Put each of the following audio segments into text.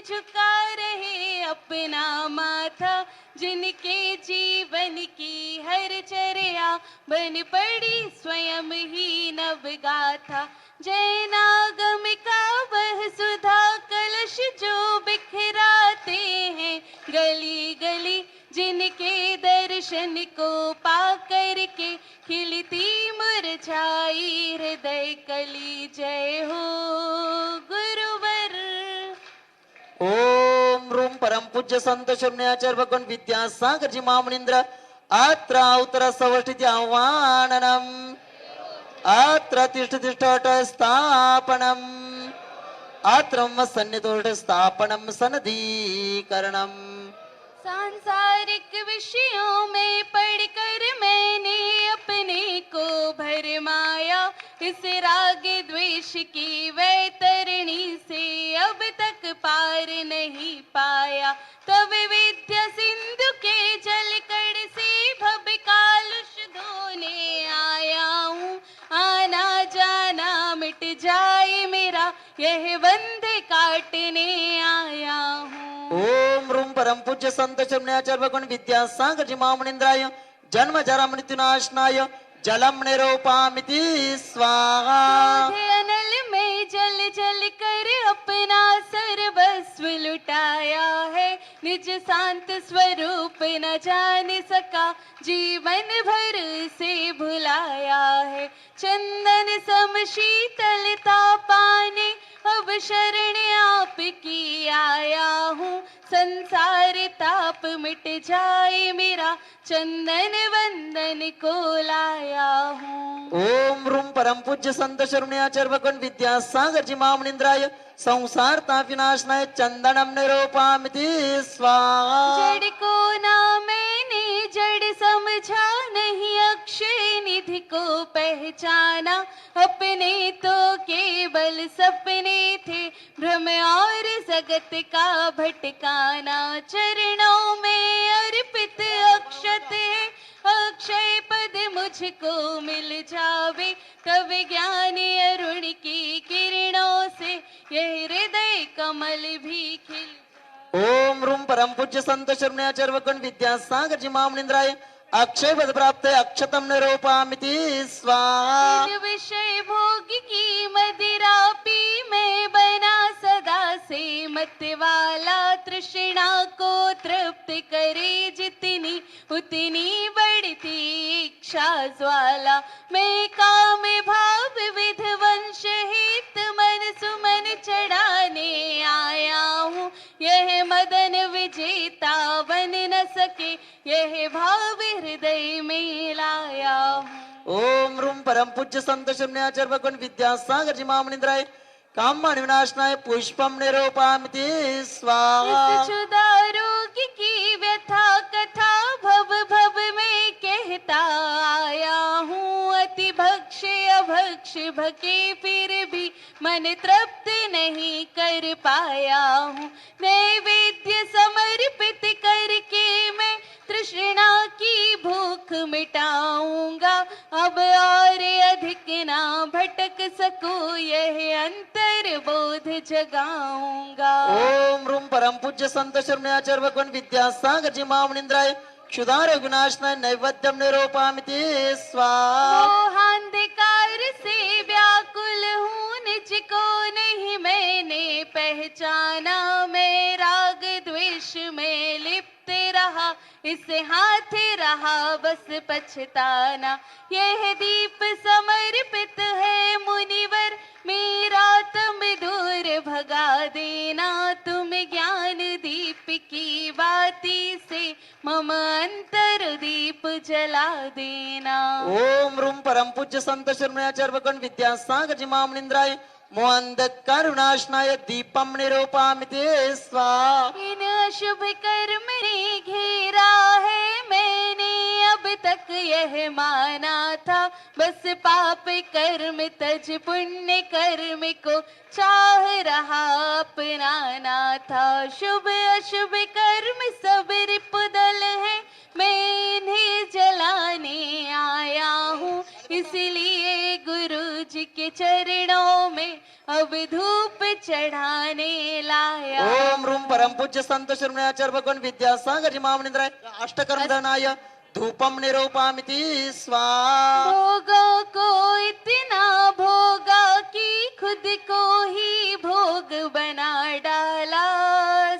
झुका रहे अपना माथा, जिनके जीवन की हर चर्या बन पड़ी स्वयं ही नवगाथा। जैनागम का वह सुधा कलश जो बिखराते हैं गली गली, जिनके दर्शन को पा करके खिलती मुरझाई हृदय कली। जय हो गुरुवर। ओम रूम परम पूज्य संत शून्याचार्य भगवान विद्यासागर जी महामुनींद्र अत्र उत्तर सवर्षित आह्वाननम अत्र तिष्ठ तिष्ठट स्थापनम अत्र सन्निधोष स्थापनम सनदीकरणम। सांसारिक विषयों में पढ़कर मैंने अपने को भरमाया, इस राग द्वेष की वैतरणी से अब तक पार नहीं पाया। तब विद्या सिंधु के जलकड़ से भव कालुष धोने आया हूँ। आना जाना मिट जाए मेरा, यह बंध काटने आया हूँ। ओम रूम परम पूज्य संत शून्याचार्य भगवान विद्यासागर जी महामुनींद्राय जन्म जरा मृत्युनाशनाय जलम निरूपामिति स्वाहा। अनल में जल जल कर अपना सर्वस्व लुटाया है, निज शांत स्वरूप न जान सका जीवन भर से भुलाया है। चंदन सम शीतलता पाने अब शरण आपकी आया हूँ। संसार ताप मिट जाए मेरा, चंदन वंदन को लाया हूँ। ओम रूम परम पूज्य संत शून्याचार्य भगवान विद्यासागर जी महामुनींद्राय संसार ताप विनाशनाय चंदनम निरूपामिति स्वाहा। जड़ को ना मैंने जड़ समझा, नहीं अक्षय निधि को पहचाना। अपने तो केवल सपने थे, भ्रम और जगत का भटकाना। चरणों में अर्पित अक्षत है, अक्षय पद मुझको मिल जावे। तब ज्ञानी अरुण की किरणों से यह हृदय कमल भी खिल। ओम रूम परम पूज्य संत शून्याचार्य भगवान विद्यासागर जी महामुनींद्राय अक्षय पद प्राप्त अक्षतम निरूपामिति स्वाहा। विषय भोग की मदिरा पी मैं बना सदा से मत वाला। तृष्णा को तृप्त करे जितनी उतनी बढ़ती इच्छा ज्वाला। मैं काम भाव विध वंश हित मन सुमन चढ़ाने आया हूँ। यह मदन विजेता बन न सके, यह भाव हृदय में लाया हूँ। ओम रूम परम पूज्य संत शून्याचार्य भगवान विद्यासागर जी महामुनींद्राय काममानि विनाशनाय पुष्पम निरूपामिति स्वाहा। इस क्षुधा रोग की व्यथा कथा भव भव में कहता आया हूँ। अति भक्ष अभक्ष भके फिर भी मन तृप्त नहीं कर पाया हूँ। नैवेद्य समर्पित करके मैं तृष्णा की भूख मिटाऊंगा। अब और अधिक ना भटक सकूं, यह अंतर बोध जगाऊंगा। ओम रूम परम पूज्य संत शून्याचार्य भगवान विद्यासागर जी महामुनींद्राय क्षुधार विनाशनाय नैवेद्यम निरूपामिति स्वाहा। मोहांधकार से व्याकुल हूँ, निज को नहीं मैंने पहचाना। मैं राग द्वेष में लिप्त रहा, इसे हाथ रहा बस पछताना। यह दीप समर्पित है मुनिवर, मेरा तुम दूर भगा देना। तुम ज्ञान दीप की बाती से मम अंतर दीप जला देना। ओम रूम परम पूज्य संत शून्याचार्य भगवान विद्यासागर जी महामुनींद्राय मोहंधकार विनाशनाय दीपम निरूपामिति स्वाहा। इन अशुभ कर्म ने घेरा है, मैंने अब तक यह माना था। बस पाप कर्म तज पुण्य कर्म को चाह रहा अपनाना था। शुभ अशुभ कर्म सब रिपुदल है, मैं इन्हें जलाने आया हूँ। इसलिए गुरु जी के चरणों में अब धूप चढ़ाने लाया। ओम रूम परम पूज्य संत शिरोमण्याचार्य भगवान विद्यासागर जी महामनिंद्राय अष्टकर्म धनाय धूपम निरूपामिति स्वाहा। भोगों को इतना भोगा कि खुद को ही भोग बना डाला।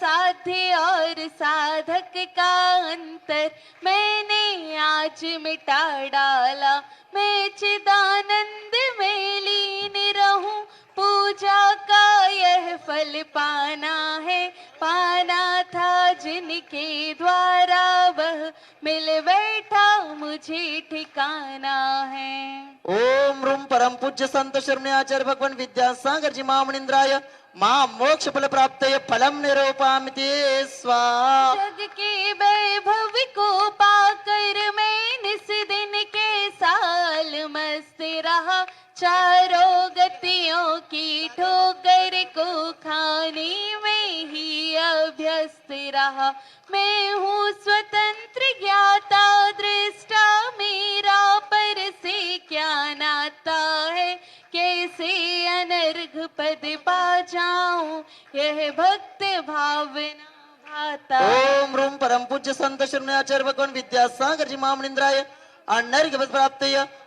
साध्य और साधक का अंतर मैंने आज मिटा डाला। मैं चिदानंद में लीन रहूं, पूजा का यह फल पाना है। पाना था जिनके द्वारा वह मिल बैठा, मुझे ठिकाना है। ओम रूम परम पूज्य संत शिरोमण्याचार्य भगवान विद्यासागर जी महामनिंद्राय मां मोक्ष फल प्राप्त फलम निरूपामिति स्वाहा। जग के वैभव को पाकर मैं निस दिन के साल मस्त रहा। चारों गतियों की ठोकर को खाने में ही अभ्यस्त रहा। मैं हूँ स्वतंत्र ज्ञाता दृष्टा, मेरा पर से क्या नाता है। कैसे अनर्घ पद पा जाऊं, यह भक्त भावना भाता। ओम रूम परम पूज्य संत शिरोमण्याचार्य भगवान विद्यासागर जी महामनिंद्राय अनर्घ्य पद प्राप्त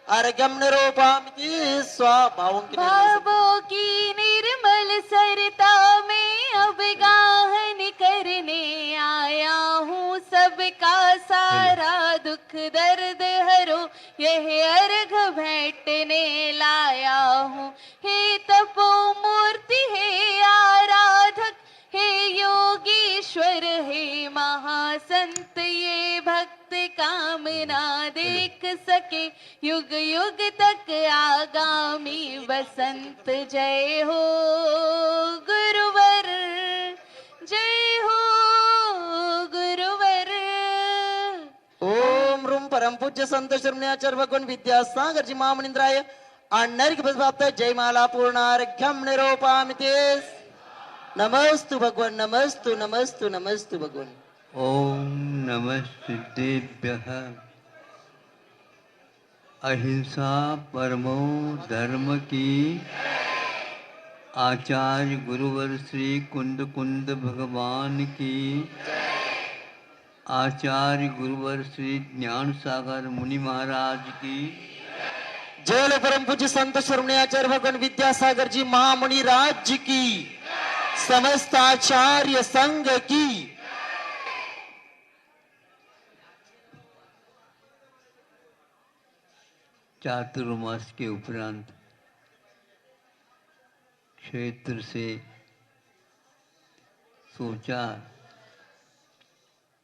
अर्घ्यम निरूपामिति स्वाहा। भावों की निर्मल सरता में अब गाहन करने आया हूँ। सबका सारा दुख दर्द हरो, यह अर्घ भेंटने लाया हूँ। हे तपो मूर्ति, हे आराधक, हे योगीश्वर, हे महासंत, ये भक्त कामना देख सके युग युग तक आगामी बसंत। जय हो गुरुवर, जय हो गुरुवर। ओम रूम परम पूज्य संत शिरोमण्याचार्य भगवान विद्यासागर जी महामनिंद्राय अनर्घ्य पद प्राप्त जयमाला पूर्णार्घ्यम निरूपामिति। नमस्तु भगवान, नमस्तु नमस्तु नमस्तु भगवान। ओम नमस्तेभ्यः। अहिंसा परमो धर्म की। आचार्य गुरुवर श्री कुंद कुंद भगवान की। आचार्य गुरुवर श्री ज्ञान सागर मुनि महाराज की। जय परम पूज्य संत शिरोमण्याचार्य भगवान विद्यासागर जी महामुनि राज्य की। समस्त आचार्य संघ की। चातुर्मास के उपरांत क्षेत्र से सोचा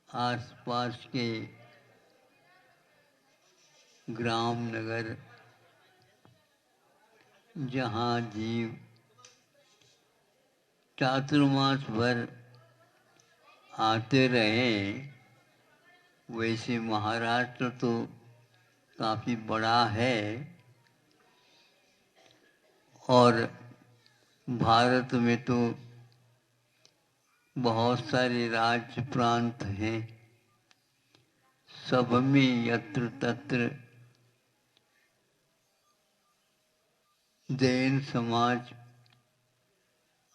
आसपास के ग्राम नगर जहाँ जीव चातुर्मास भर आते रहे, वैसे महाराष्ट्र तो काफ़ी बड़ा है और भारत में तो बहुत सारे राज्य प्रांत हैं। सब में यत्र तत्र जैन समाज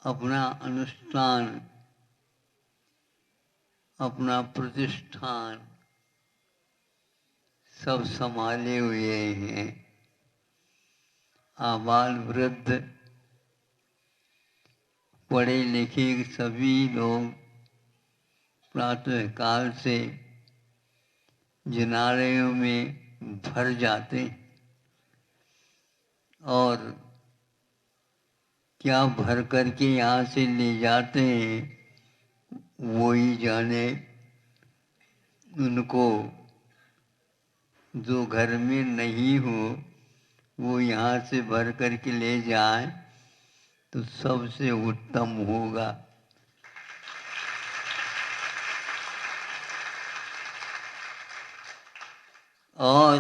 अपना अनुष्ठान, अपना प्रतिष्ठान सब संभाले हुए हैं। आबाल वृद्ध पढ़े लिखे सभी लोग प्रातः काल से जिनालयों में भर जाते और क्या भर करके यहाँ से ले जाते हैं वो ही जाने। उनको जो घर में नहीं हो वो यहाँ से भर करके ले जाए तो सबसे उत्तम होगा। और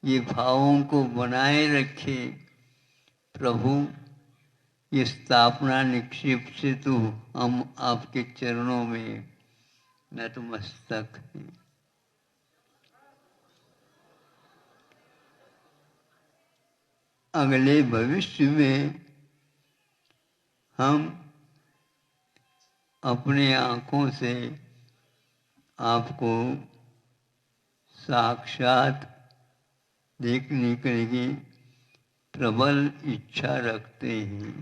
ये भावों को बनाए रखे प्रभु। ये स्थापना निक्षेप से तो हम आपके चरणों में नतमस्तक हैं। अगले भविष्य में हम अपने आँखों से आपको साक्षात देखने के लिए प्रबल इच्छा रखते हैं।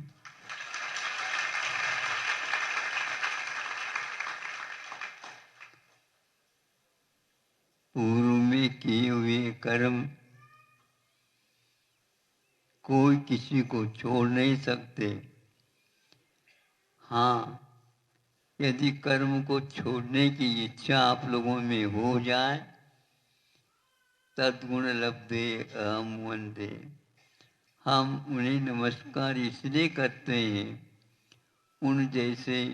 पूर्व में किए हुए कर्म कोई किसी को छोड़ नहीं सकते। हाँ, यदि कर्म को छोड़ने की इच्छा आप लोगों में हो जाए, तद्गुण लब्धे अहम वंदे, हम उन्हें नमस्कार इसलिए करते हैं, उन जैसे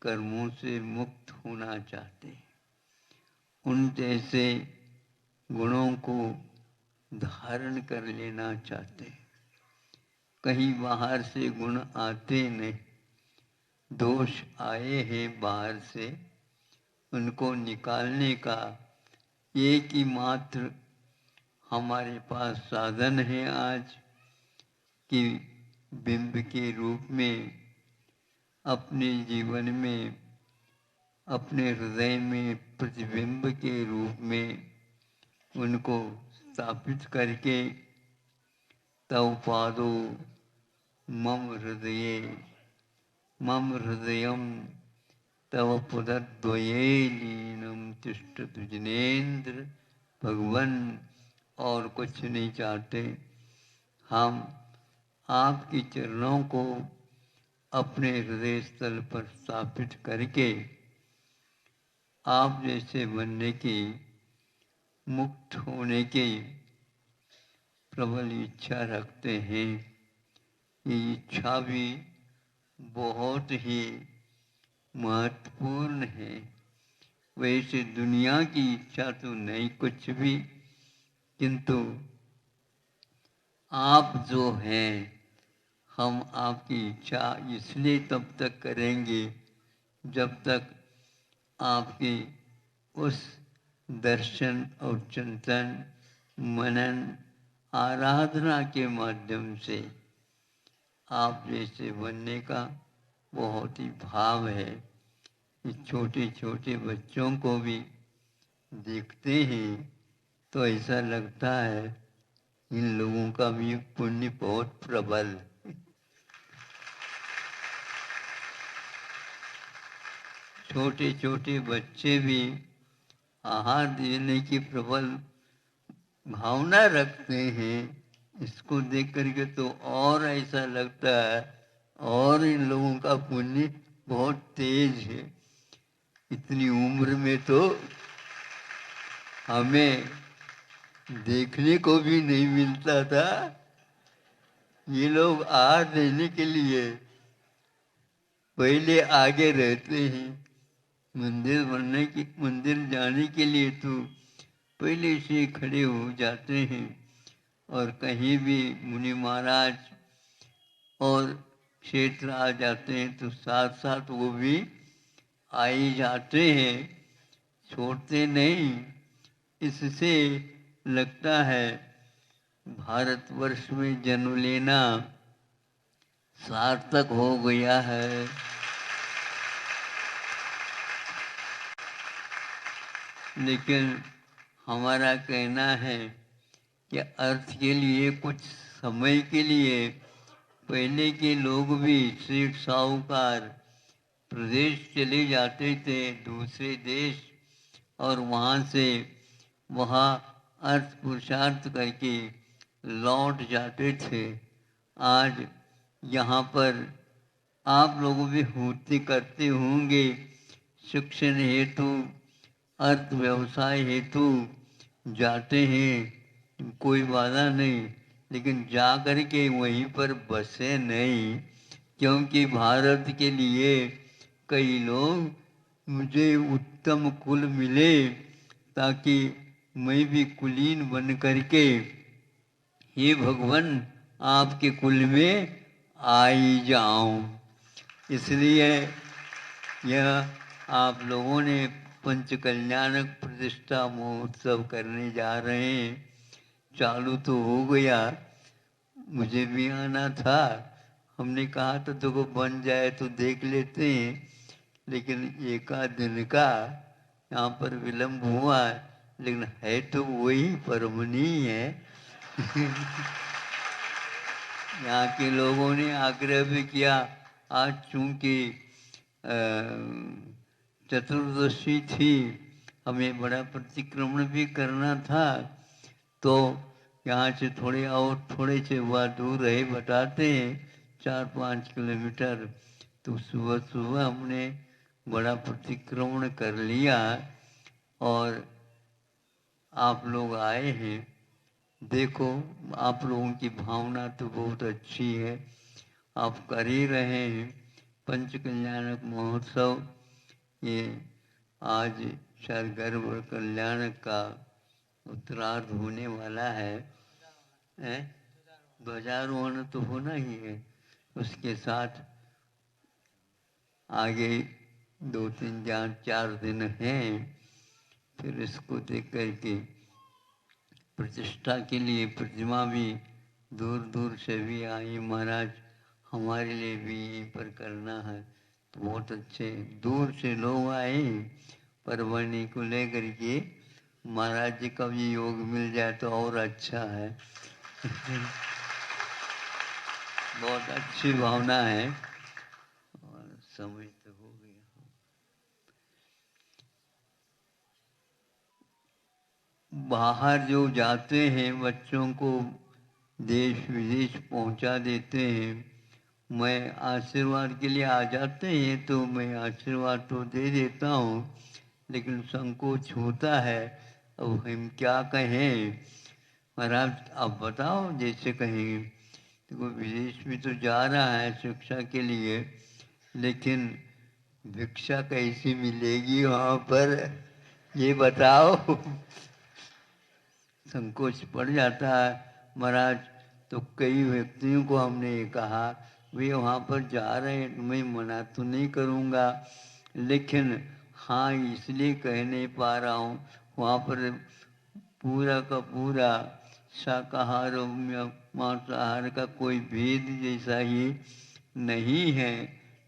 कर्मों से मुक्त होना चाहते हैं, उन जैसे गुणों को धारण कर लेना चाहते हैं। कहीं बाहर से गुण आते नहीं, दोष आए हैं बाहर से, उनको निकालने का एक ही मात्र हमारे पास साधन है आज, कि बिंब के रूप में अपने जीवन में, अपने हृदय में प्रतिबिंब के रूप में उनको स्थापित करके तव पादो मम हृदयम तव पुरद्वये लीनम तिष्ठतु जिनेन्द्र। भगवान और कुछ नहीं चाहते, हम आपके चरणों को अपने हृदय स्थल पर स्थापित करके आप जैसे बनने की, मुक्त होने की प्रबल इच्छा रखते हैं। ये इच्छा भी बहुत ही महत्वपूर्ण है। वैसे दुनिया की इच्छा तो नहीं कुछ भी, किंतु आप जो हैं, हम आपकी इच्छा इसलिए तब तक करेंगे जब तक आपके उस दर्शन और चिंतन, मनन, आराधना के माध्यम से आप जैसे बनने का बहुत ही भाव है। इस छोटे छोटे बच्चों को भी देखते हैं तो ऐसा लगता है इन लोगों का भी पुण्य बहुत प्रबल। छोटे छोटे बच्चे भी आहार देने की प्रबल भावना रखते हैं। इसको देख करके तो और ऐसा लगता है और इन लोगों का पुण्य बहुत तेज है। इतनी उम्र में तो हमें देखने को भी नहीं मिलता था। ये लोग आहार देने के लिए पहले आगे रहते हैं। मंदिर जाने के लिए तो पहले से खड़े हो जाते हैं, और कहीं भी मुनि महाराज और क्षेत्र आ जाते हैं तो साथ साथ वो भी आ ही जाते हैं, छोड़ते नहीं। इससे लगता है भारतवर्ष में जन्म लेना सार्थक हो गया है। लेकिन हमारा कहना है कि अर्थ के लिए कुछ समय के लिए पहले के लोग भी सेठ साहूकार प्रदेश चले जाते थे, दूसरे देश, और वहाँ से वहाँ अर्थ पुरुषार्थ करके लौट जाते थे। आज यहाँ पर आप लोग भी होती करते होंगे, शिक्षण हेतु, अर्थ व्यवसाय हेतु जाते हैं, कोई बाधा नहीं, लेकिन जा कर के वहीं पर बसे नहीं, क्योंकि भारत के लिए कई लोग मुझे उत्तम कुल मिले ताकि मैं भी कुलीन बन करके हे भगवान आपके कुल में आ ही जाऊं। इसलिए यह आप लोगों ने पंच कल्याणक प्रतिष्ठा महोत्सव करने जा रहे हैं। चालू तो हो गया, मुझे भी आना था, हमने कहा तो देखो बन जाए तो देख लेते हैं, लेकिन एक आध दिन का यहाँ पर विलम्ब हुआ, लेकिन है तो वही परमनी है। यहाँ के लोगों ने आग्रह भी किया, आज चूंकि चतुर्दशी थी, हमें बड़ा प्रतिक्रमण भी करना था, तो यहाँ से थोड़े और थोड़े से वह दूर रहे, बताते हैं 4-5 किलोमीटर। तो सुबह सुबह हमने बड़ा प्रतिक्रमण कर लिया और आप लोग आए हैं। देखो, आप लोगों की भावना तो बहुत अच्छी है, आप कर ही रहे हैं। पंच कल्याणक महोत्सव ये आज शायद गर्भ कल्याण का उत्तरार्ध होने वाला है। ध्वजारोहण तो होना ही है, उसके साथ आगे 2-3-4 दिन हैं। फिर इसको देख करके प्रतिष्ठा के लिए प्रतिमा भी दूर दूर से भी आई, महाराज हमारे लिए भी यहीं पर करना है। तो बहुत अच्छे दूर से लोग आए परवनी को लेकर के, महाराज जी का भी योग मिल जाए तो और अच्छा है। बहुत अच्छी भावना है। और समय तो हो गया। बाहर जो जाते हैं बच्चों को देश विदेश पहुंचा देते हैं, मैं आशीर्वाद के लिए आ जाते हैं तो मैं आशीर्वाद तो दे देता हूँ, लेकिन संकोच होता है, अब हम क्या कहें। महाराज आप बताओ जैसे कहें। तो विदेश में तो जा रहा है शिक्षा के लिए, लेकिन भिक्षा कैसी मिलेगी वहाँ पर, ये बताओ। संकोच पड़ जाता है महाराज। तो कई व्यक्तियों को हमने ये कहा, वे वहाँ पर जा रहे हैं, मैं मना तो नहीं करूँगा, लेकिन हाँ इसलिए कह नहीं पा रहा हूँ, वहाँ पर पूरा का पूरा शाकाहार और मांसाहार का कोई भेद जैसा ही नहीं है।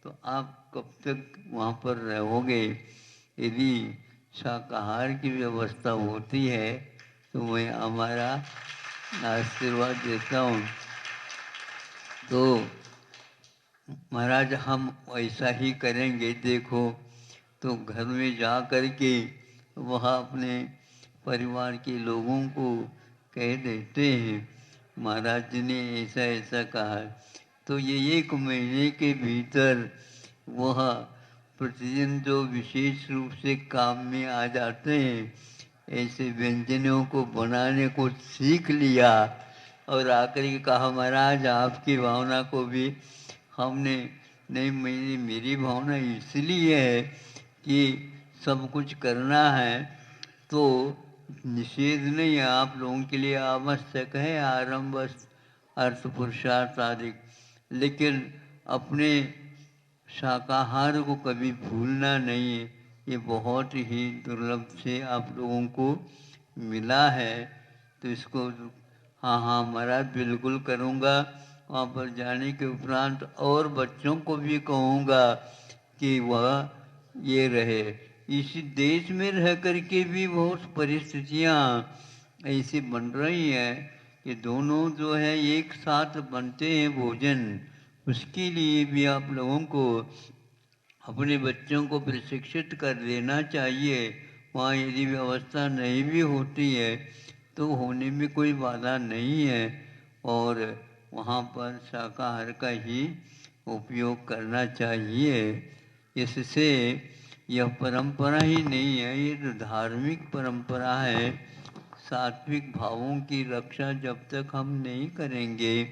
तो आप कब तक वहाँ पर रहोगे? यदि शाकाहार की व्यवस्था होती है तो मैं हमारा आशीर्वाद देता हूँ। तो महाराज हम ऐसा ही करेंगे। देखो, तो घर में जा कर के वह अपने परिवार के लोगों को कह देते हैं महाराज जी ने ऐसा ऐसा कहा, तो ये 1 महीने के भीतर वह प्रतिदिन जो विशेष रूप से काम में आ जाते हैं, ऐसे व्यंजनों को बनाने को सीख लिया और आकर के कहा महाराज आपकी भावना को भी हमने नहीं, मेरी भावना इसलिए है कि सब कुछ करना है तो निषेध नहीं है, आप लोगों के लिए आवश्यक है आरंभ अर्थ पुरुषार्थ आदि, लेकिन अपने शाकाहार को कभी भूलना नहीं है। ये बहुत ही दुर्लभ से आप लोगों को मिला है, तो इसको हाँ हाँ महाराज बिल्कुल करूँगा। वहाँ पर जाने के उपरांत और बच्चों को भी कहूँगा कि वह ये रहे। इसी देश में रह करके भी बहुत परिस्थितियाँ ऐसी बन रही हैं कि दोनों जो है एक साथ बनते हैं भोजन, उसके लिए भी आप लोगों को अपने बच्चों को प्रशिक्षित कर देना चाहिए। वहाँ यदि व्यवस्था नहीं भी होती है तो होने में कोई बाधा नहीं है, और वहाँ पर शाकाहार का ही उपयोग करना चाहिए। इससे यह परंपरा ही नहीं है, ये तो धार्मिक परंपरा है। सात्विक भावों की रक्षा जब तक हम नहीं करेंगे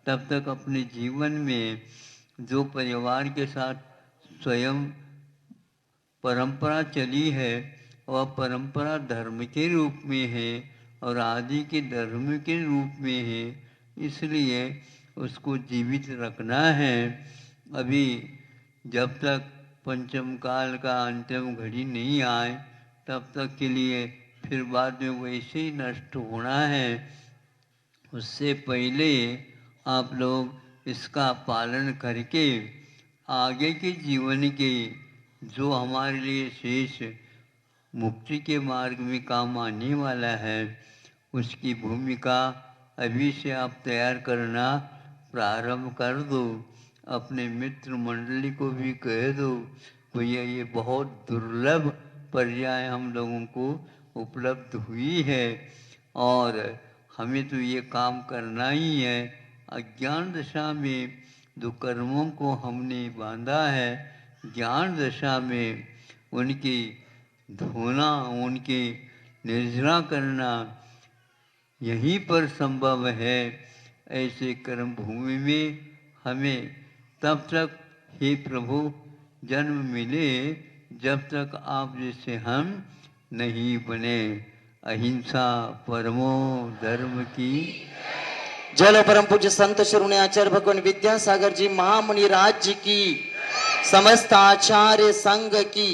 तब तक अपने जीवन में जो परिवार के साथ स्वयं परंपरा चली है वह परंपरा धर्म के रूप में है और आदि के धर्म के रूप में है, इसलिए उसको जीवित रखना है। अभी जब तक पंचम काल का अंतिम घड़ी नहीं आए तब तक के लिए फिर बाद में वैसे ही नष्ट होना है। उससे पहले आप लोग इसका पालन करके आगे के जीवन के जो हमारे लिए शेष मुक्ति के मार्ग में काम आने वाला है उसकी भूमिका अभी से आप तैयार करना प्रारंभ कर दो। अपने मित्र मंडली को भी कह दो। भैया ये बहुत दुर्लभ पर्याय हम लोगों को उपलब्ध हुई है और हमें तो ये काम करना ही है। अज्ञान दशा में जो कर्मों को हमने बांधा है, ज्ञान दशा में उनकी धोना, उनकी निर्जरा करना यहीं पर संभव है। ऐसे कर्म भूमि में हमें तब तक हे प्रभु जन्म मिले जब तक आप जैसे हम नहीं बने। अहिंसा परमो धर्म की। जल परम पूज्य संत शिरोमणि आचार्य भगवान विद्यासागर जी महामुनि राज्य की, समस्त आचार्य संघ की